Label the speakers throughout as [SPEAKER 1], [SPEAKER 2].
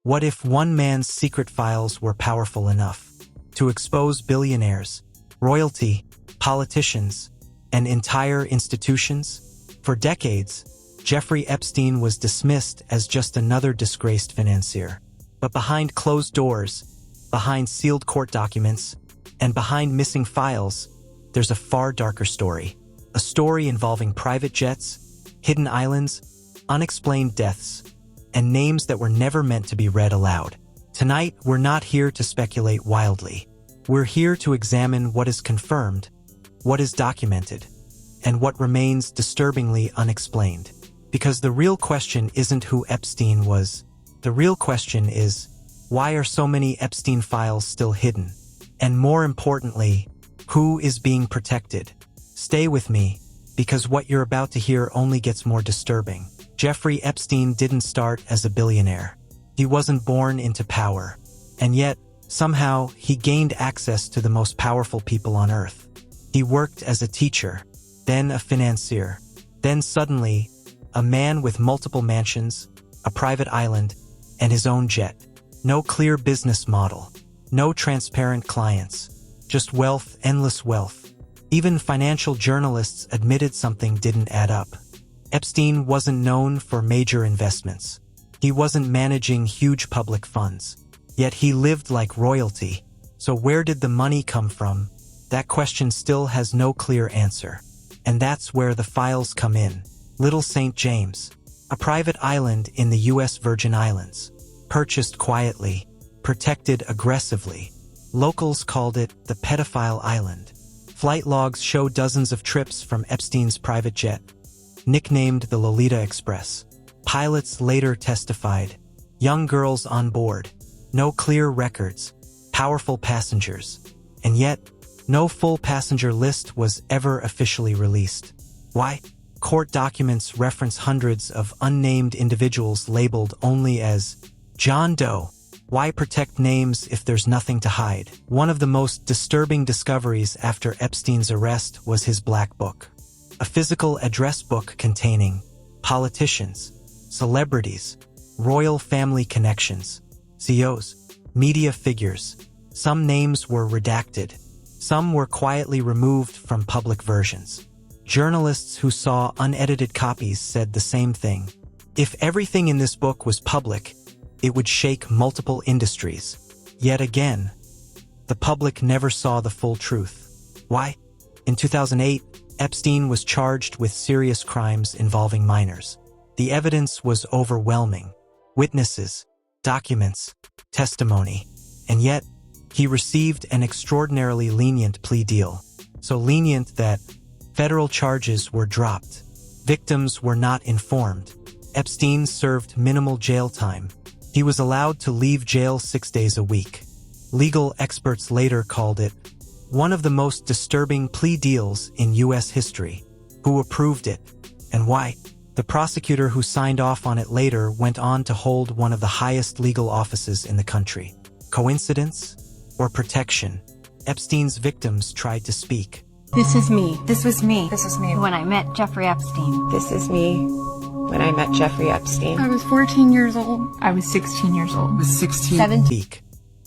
[SPEAKER 1] What if one man's secret files were powerful enough to expose billionaires, royalty, politicians, and entire institutions? For decades, Jeffrey Epstein was dismissed as just another disgraced financier. But behind closed doors, behind sealed court documents, and behind missing files, there's a far darker story. A story involving private jets, hidden islands, unexplained deaths, and names that were never meant to be read aloud. Tonight, we're not here to speculate wildly. We're here to examine what is confirmed, what is documented, and what remains disturbingly unexplained. Because the real question isn't who Epstein was. The real question is, why are so many Epstein files still hidden? And more importantly, who is being protected? Stay with me, because what you're about to hear only gets more disturbing. Jeffrey Epstein didn't start as a billionaire. He wasn't born into power. And yet, somehow, he gained access to the most powerful people on earth. He worked as a teacher, then a financier, then suddenly, a man with multiple mansions, a private island, and his own jet. No clear business model, no transparent clients, just wealth, endless wealth. Even financial journalists admitted something didn't add up. Epstein wasn't known for major investments. He wasn't managing huge public funds. Yet he lived like royalty. So where did the money come from? That question still has no clear answer. And that's where the files come in. Little St. James, a private island in the U.S. Virgin Islands. Purchased quietly, protected aggressively. Locals called it the pedophile island. Flight logs show dozens of trips from Epstein's private jet, nicknamed the Lolita Express. Pilots later testified. Young girls on board. No clear records. Powerful passengers. And yet, no full passenger list was ever officially released. Why? Court documents reference hundreds of unnamed individuals labeled only as John Doe. Why protect names if there's nothing to hide? One of the most disturbing discoveries after Epstein's arrest was his black book. A physical address book containing politicians, celebrities, royal family connections, CEOs, media figures. Some names were redacted. Some were quietly removed from public versions. Journalists who saw unedited copies said the same thing. If everything in this book was public, it would shake multiple industries. Yet again, the public never saw the full truth. Why? In 2008, Epstein was charged with serious crimes involving minors. The evidence was overwhelming. Witnesses, documents, testimony. And yet, he received an extraordinarily lenient plea deal. So lenient that federal charges were dropped. Victims were not informed. Epstein served minimal jail time. He was allowed to leave jail 6 days a week. Legal experts later called it one of the most disturbing plea deals in U.S. history. Who approved it? And why? The prosecutor who signed off on it later went on to hold one of the highest legal offices in the country. Coincidence? Or protection? Epstein's victims tried to speak.
[SPEAKER 2] This is me.
[SPEAKER 3] This was me.
[SPEAKER 2] This is me.
[SPEAKER 3] When I met Jeffrey Epstein.
[SPEAKER 2] This is me. When I met Jeffrey Epstein.
[SPEAKER 4] I was 14 years old.
[SPEAKER 5] I was 16 years old.
[SPEAKER 4] I was 16.
[SPEAKER 3] 17.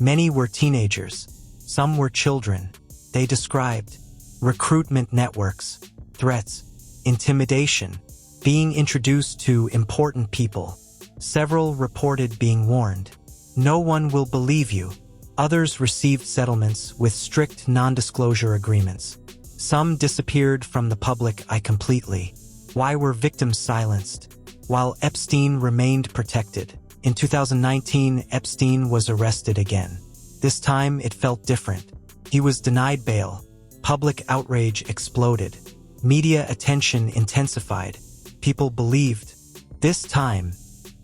[SPEAKER 1] Many were teenagers. Some were children. They described recruitment networks, threats, intimidation, being introduced to important people. Several reported being warned. No one will believe you. Others received settlements with strict non-disclosure agreements. Some disappeared from the public eye completely. Why were victims silenced, while Epstein remained protected? In 2019, Epstein was arrested again. This time, it felt different. He was denied bail. Public outrage exploded. Media attention intensified. People believed, this time,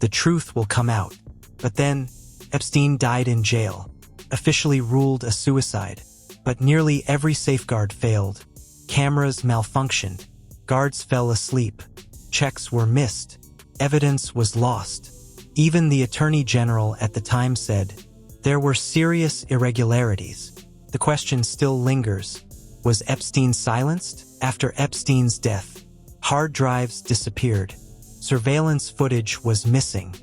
[SPEAKER 1] the truth will come out. But then, Epstein died in jail, officially ruled a suicide. But nearly every safeguard failed. Cameras malfunctioned. Guards fell asleep. Checks were missed. Evidence was lost. Even the Attorney General at the time said, there were serious irregularities. The question still lingers. Was Epstein silenced? After Epstein's death, hard drives disappeared. Surveillance footage was missing.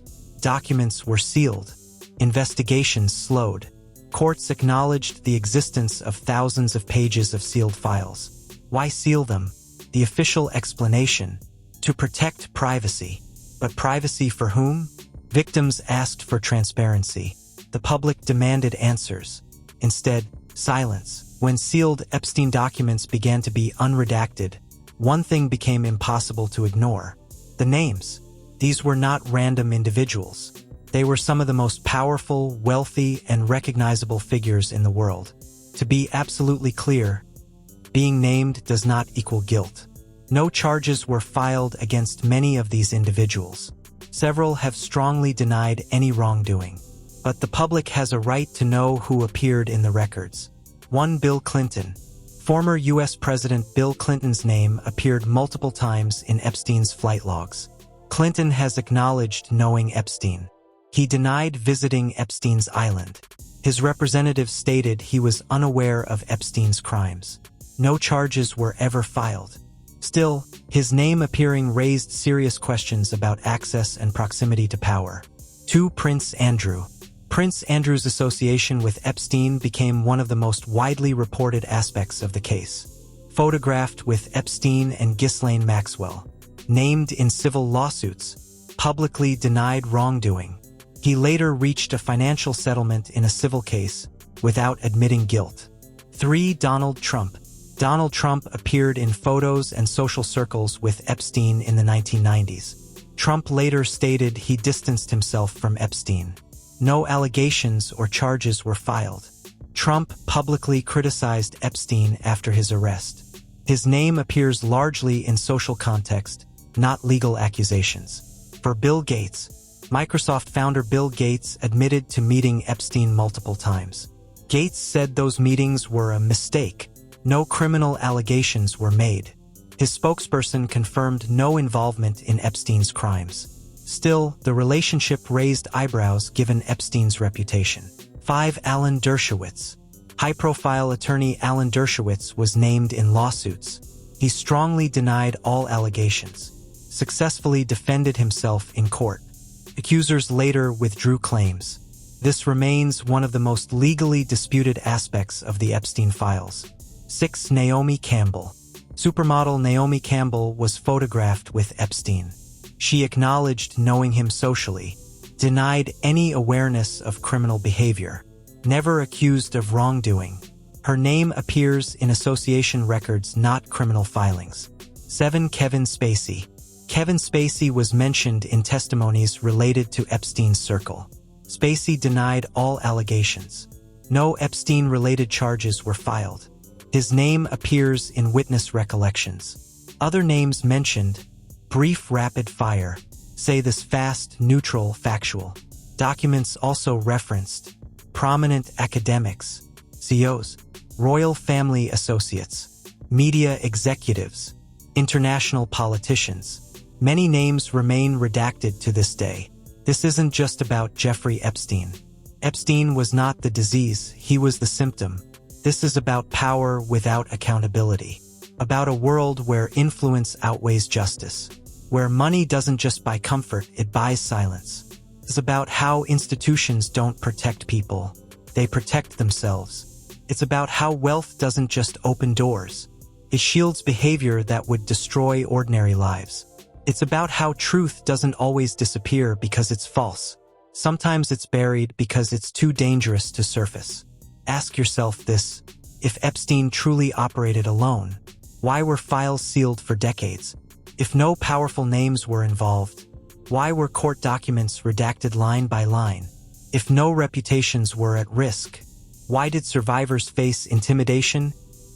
[SPEAKER 1] Documents were sealed. Investigations slowed. Courts acknowledged the existence of thousands of pages of sealed files. Why seal them? The official explanation: to protect privacy. But privacy for whom? Victims asked for transparency. The public demanded answers. Instead, silence. When sealed Epstein documents began to be unredacted, one thing became impossible to ignore: the names. These were not random individuals. They were some of the most powerful, wealthy, and recognizable figures in the world. To be absolutely clear, being named does not equal guilt. No charges were filed against many of these individuals. Several have strongly denied any wrongdoing. But the public has a right to know who appeared in the records. 1. Bill Clinton. Former U.S. President Bill Clinton's name appeared multiple times in Epstein's flight logs. Clinton has acknowledged knowing Epstein. He denied visiting Epstein's island. His representative stated he was unaware of Epstein's crimes. No charges were ever filed. Still, his name appearing raised serious questions about access and proximity to power. 2. Prince Andrew. Prince Andrew's association with Epstein became one of the most widely reported aspects of the case. Photographed with Epstein and Ghislaine Maxwell. Named in civil lawsuits. Publicly denied wrongdoing. He later reached a financial settlement in a civil case, without admitting guilt. 3. Donald Trump. Donald Trump appeared in photos and social circles with Epstein in the 1990s. Trump later stated he distanced himself from Epstein. No allegations or charges were filed. Trump publicly criticized Epstein after his arrest. His name appears largely in social context, not legal accusations. For Bill Gates. Microsoft founder Bill Gates admitted to meeting Epstein multiple times. Gates said those meetings were a mistake. No criminal allegations were made. His spokesperson confirmed no involvement in Epstein's crimes. Still, the relationship raised eyebrows given Epstein's reputation. 5. Alan Dershowitz. High-profile attorney Alan Dershowitz was named in lawsuits. He strongly denied all allegations. Successfully defended himself in court. Accusers later withdrew claims. This remains one of the most legally disputed aspects of the Epstein files. 6. Naomi Campbell. Supermodel Naomi Campbell was photographed with Epstein. She acknowledged knowing him socially, denied any awareness of criminal behavior, never accused of wrongdoing. Her name appears in association records, not criminal filings. 7. Kevin Spacey. Kevin Spacey was mentioned in testimonies related to Epstein's circle. Spacey denied all allegations. No Epstein-related charges were filed. His name appears in witness recollections. Other names mentioned: brief rapid fire, say this fast, neutral, factual. Documents also referenced prominent academics, CEOs, royal family associates, media executives, international politicians. Many names remain redacted to this day. This isn't just about Jeffrey Epstein. Epstein was not the disease, he was the symptom. This is about power without accountability. About a world where influence outweighs justice. Where money doesn't just buy comfort, it buys silence. It's about how institutions don't protect people, they protect themselves. It's about how wealth doesn't just open doors, it shields behavior that would destroy ordinary lives. It's about how truth doesn't always disappear because it's false. Sometimes it's buried because it's too dangerous to surface. Ask yourself this: if Epstein truly operated alone, why were files sealed for decades? If no powerful names were involved, why were court documents redacted line by line? If no reputations were at risk, why did survivors face intimidation,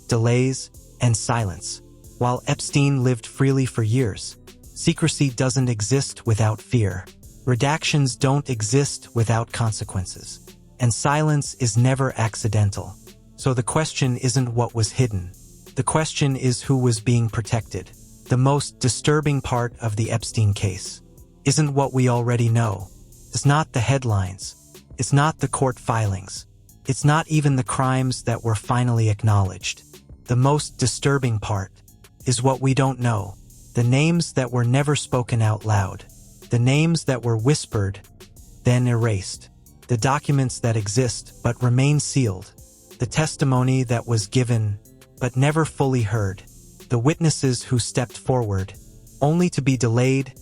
[SPEAKER 1] delays, and silence? While Epstein lived freely for years, secrecy doesn't exist without fear. Redactions don't exist without consequences. And silence is never accidental. So the question isn't what was hidden. The question is who was being protected. The most disturbing part of the Epstein case isn't what we already know. It's not the headlines. It's not the court filings. It's not even the crimes that were finally acknowledged. The most disturbing part is what we don't know. The names that were never spoken out loud. The names that were whispered, then erased. the documents that exist but remain sealed, the testimony that was given but never fully heard, the witnesses who stepped forward, only to be delayed,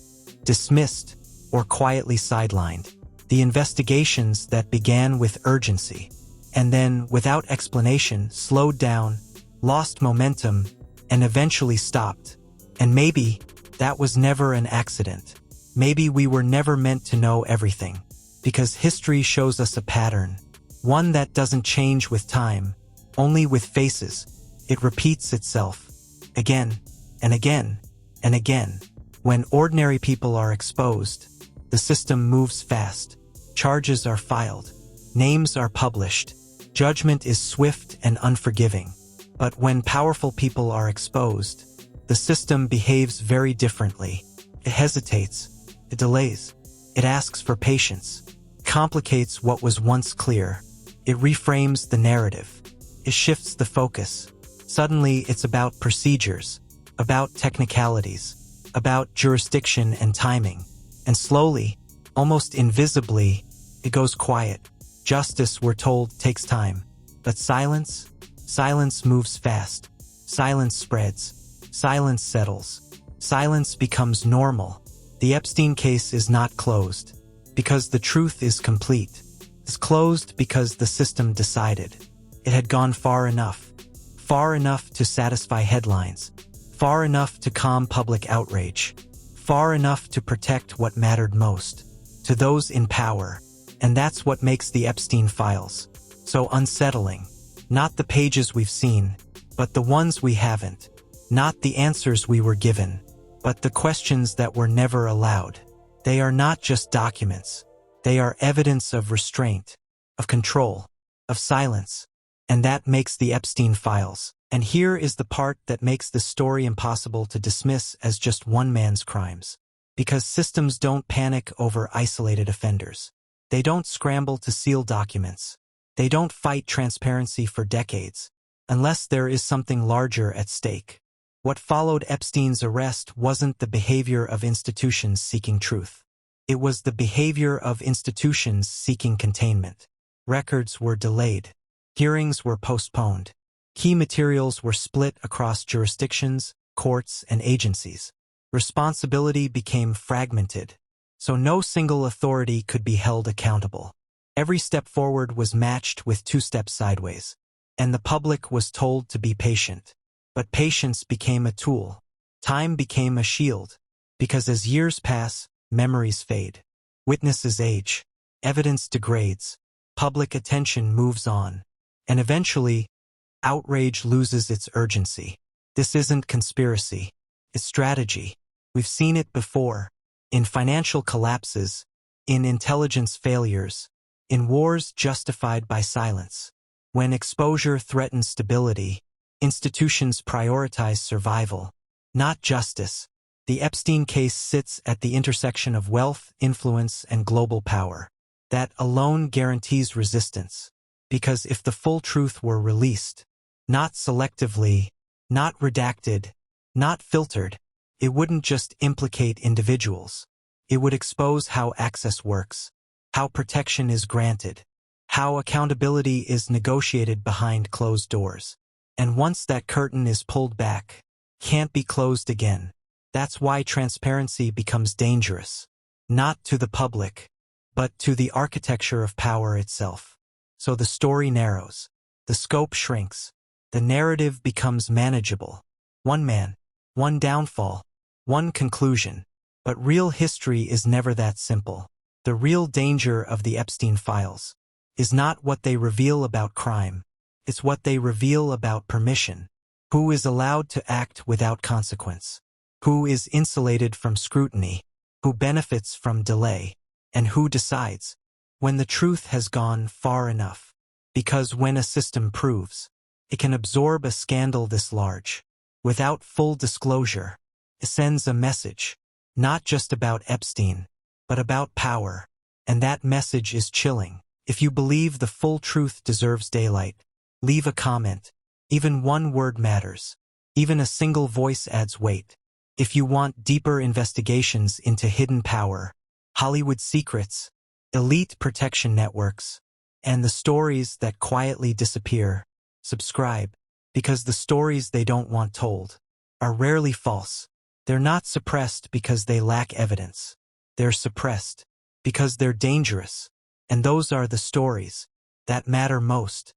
[SPEAKER 1] dismissed, or quietly sidelined, the investigations that began with urgency, and then, without explanation, slowed down, lost momentum, and eventually stopped. And maybe that was never an accident. Maybe we were never meant to know everything, because history shows us a pattern, one that doesn't change with time, only with faces. It repeats itself, again, and again, and again. When ordinary people are exposed, the system moves fast, charges are filed, names are published, judgment is swift and unforgiving. But when powerful people are exposed, the system behaves very differently. It hesitates, it delays, it asks for patience, complicates what was once clear, it reframes the narrative, it shifts the focus. Suddenly it's about procedures, about technicalities, about jurisdiction and timing, and slowly, almost invisibly, it goes quiet. Justice, we're told, takes time, but silence moves fast, silence spreads, silence settles, silence becomes normal. The Epstein case is not closed, because the truth is complete. It's closed because the system decided. It had gone far enough to satisfy headlines, far enough to calm public outrage, far enough to protect what mattered most, to those in power. And that's what makes the Epstein files so unsettling. Not the pages we've seen, but the ones we haven't. Not the answers we were given, but the questions that were never allowed. They are not just documents. They are evidence of restraint, of control, of silence. And that makes the Epstein files. And here is the part that makes this story impossible to dismiss as just one man's crimes. Because systems don't panic over isolated offenders. They don't scramble to seal documents. They don't fight transparency for decades, unless there is something larger at stake. What followed Epstein's arrest wasn't the behavior of institutions seeking truth. It was the behavior of institutions seeking containment. Records were delayed. Hearings were postponed. Key materials were split across jurisdictions, courts, and agencies. Responsibility became fragmented, so no single authority could be held accountable. Every step forward was matched with 2 steps sideways, and the public was told to be patient. But patience became a tool. Time became a shield, because as years pass, memories fade. Witnesses age. Evidence degrades. Public attention moves on. And eventually, outrage loses its urgency. This isn't conspiracy. It's strategy. We've seen it before. In financial collapses, in intelligence failures, in wars justified by silence. When exposure threatens stability, institutions prioritize survival, not justice. The Epstein case sits at the intersection of wealth, influence, and global power. That alone guarantees resistance. Because if the full truth were released, not selectively, not redacted, not filtered, it wouldn't just implicate individuals. It would expose how access works, how protection is granted, how accountability is negotiated behind closed doors. And once that curtain is pulled back, can't be closed again. That's why transparency becomes dangerous. Not to the public, but to the architecture of power itself. So the story narrows, the scope shrinks, the narrative becomes manageable. One man, one downfall, one conclusion. But real history is never that simple. The real danger of the Epstein files is not what they reveal about crime. It's what they reveal about permission. Who is allowed to act without consequence? Who is insulated from scrutiny? Who benefits from delay? And who decides when the truth has gone far enough? Because when a system proves it can absorb a scandal this large, without full disclosure, it sends a message, not just about Epstein, but about power. And that message is chilling. If you believe the full truth deserves daylight, leave a comment. Even one word matters. Even a single voice adds weight. If you want deeper investigations into hidden power, Hollywood secrets, elite protection networks, and the stories that quietly disappear. Subscribe, because the stories they don't want told are rarely false. They're not suppressed because they lack evidence. They're suppressed because they're dangerous. And those are the stories that matter most.